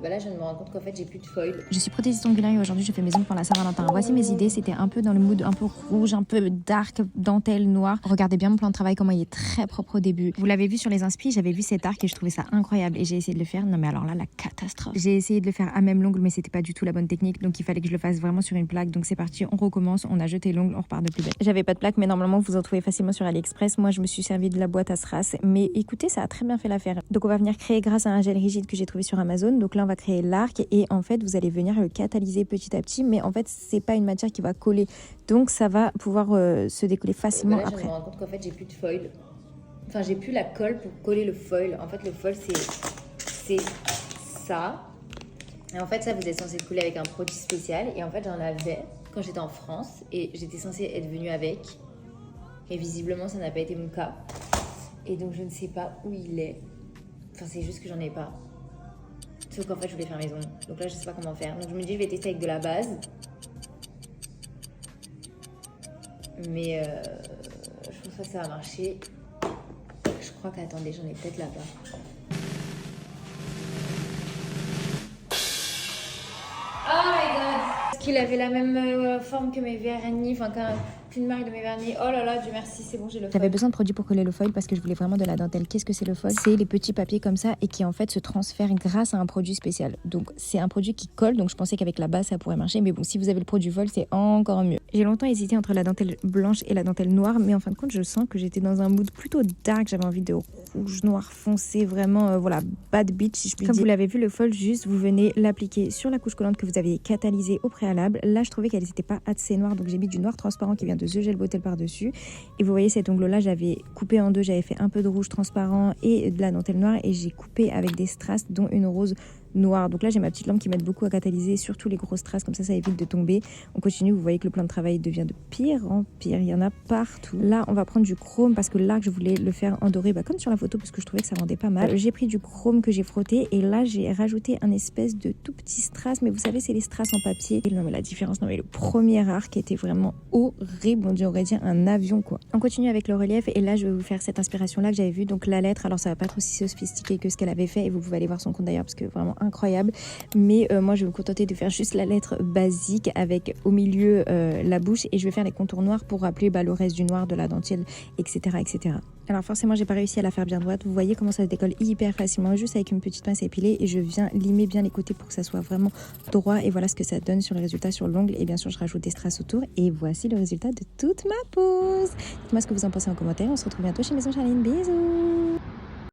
bah là je viens de me rendre compte qu'en fait j'ai plus de foil. Je suis prothésiste ongulaire et aujourd'hui je fais mes ongles pour la Saint-Valentin. Voici mes idées, c'était un peu dans le mood un peu rouge, un peu dark, dentelle, noire. Regardez bien mon plan de travail, comment il est très propre au début. Vous l'avez vu sur les inspi, j'avais vu cet arc et je trouvais ça incroyable et j'ai essayé de le faire. Non mais alors là, la catastrophe. J'ai essayé de le faire à même l'ongle mais c'était pas du tout la bonne technique, donc il fallait que je le fasse vraiment sur une plaque. Donc c'est parti, on recommence, on a jeté l'ongle, on repart de plus belle. J'avais pas de plaque mais normalement vous en trouvez facilement sur AliExpress. Moi je me suis servi de la boîte à strass, mais écoutez, ça a très bien fait l'affaire. Donc on va venir créer grâce à un gel rigide que j'ai trouvé sur Amazon. Donc là on va créer l'arc et en fait vous allez venir le catalyser petit à petit, mais en fait c'est pas une matière qui va coller, donc ça va pouvoir se décoller facilement Là, après. Je me rends compte qu'en fait j'ai plus de foil. Enfin j'ai plus la colle pour coller le foil. En fait le foil c'est ça. Et en fait ça vous êtes censé le coller avec un produit spécial. Et en fait j'en avais quand j'étais en France et j'étais censée être venue avec. Et visiblement ça n'a pas été mon cas. Et donc je ne sais pas où il est. Enfin c'est juste que j'en ai pas. Sauf qu'en fait je voulais faire mes ongles. Donc là je sais pas comment faire. Donc je me dis je vais tester avec de la base. Mais je pense pas que ça va marcher. Je crois qu'attendez, j'en ai peut-être là-bas. Oh my god! Est-ce qu'il avait la même forme que mes vernis, enfin qu'une marque de mes vernis? Oh là là, Dieu merci, c'est bon, j'ai le foil. J'avais besoin de produits pour coller le foil parce que je voulais vraiment de la dentelle. Qu'est-ce que c'est le foil? C'est les petits papiers comme ça et qui en fait se transfèrent grâce à un produit spécial. Donc c'est un produit qui colle, donc je pensais qu'avec la base ça pourrait marcher, mais bon, si vous avez le produit foil c'est encore mieux. J'ai longtemps hésité entre la dentelle blanche et la dentelle noire, mais en fin de compte je sens que j'étais dans un mood plutôt dark. J'avais envie de rouge noir foncé, vraiment voilà, bad bitch si je puis dire. Comme vous l'avez vu, le foil, juste vous venez l'appliquer sur la couche collante que vous aviez catalysée au préalable. Là je trouvais qu'elle n'était pas assez noire, donc j'ai mis du noir transparent qui vient de The Gel Bottle par-dessus. Et vous voyez cet ongle là, j'avais coupé en deux, j'avais fait un peu de rouge transparent et de la dentelle noire et j'ai coupé avec des strass dont une rose noire. Donc là j'ai ma petite lampe qui m'aide beaucoup à catalyser surtout les grosses strass, comme ça évite de tomber. On continue, vous voyez que le plan de travail devient de pire en pire, il y en a partout. Là on va prendre du chrome parce que l'arc je voulais le faire en doré, comme sur la photo, parce que je trouvais que ça rendait pas mal. J'ai pris du chrome que j'ai frotté et là j'ai rajouté un espèce de tout petit strass, mais vous savez c'est les strass en papier. Et non mais la différence, non mais le premier arc était vraiment horrible, on aurait dit un avion quoi. On continue avec le relief et là je vais vous faire cette inspiration là que j'avais vue, donc la lettre. Alors ça va pas être aussi sophistiqué que ce qu'elle avait fait et vous pouvez aller voir son compte d'ailleurs parce que vraiment incroyable, mais moi je vais me contenter de faire juste la lettre basique avec au milieu la bouche et je vais faire les contours noirs pour rappeler le reste du noir de la dentelle, etc etc. Alors forcément j'ai pas réussi à la faire bien droite, vous voyez comment ça se décolle hyper facilement juste avec une petite pince à épiler et je viens limer bien les côtés pour que ça soit vraiment droit et voilà ce que ça donne sur le résultat sur l'ongle. Et bien sûr je rajoute des strass autour et voici le résultat de toute ma pose. Dites-moi ce que vous en pensez en commentaire, on se retrouve bientôt chez Maison Charline, bisous.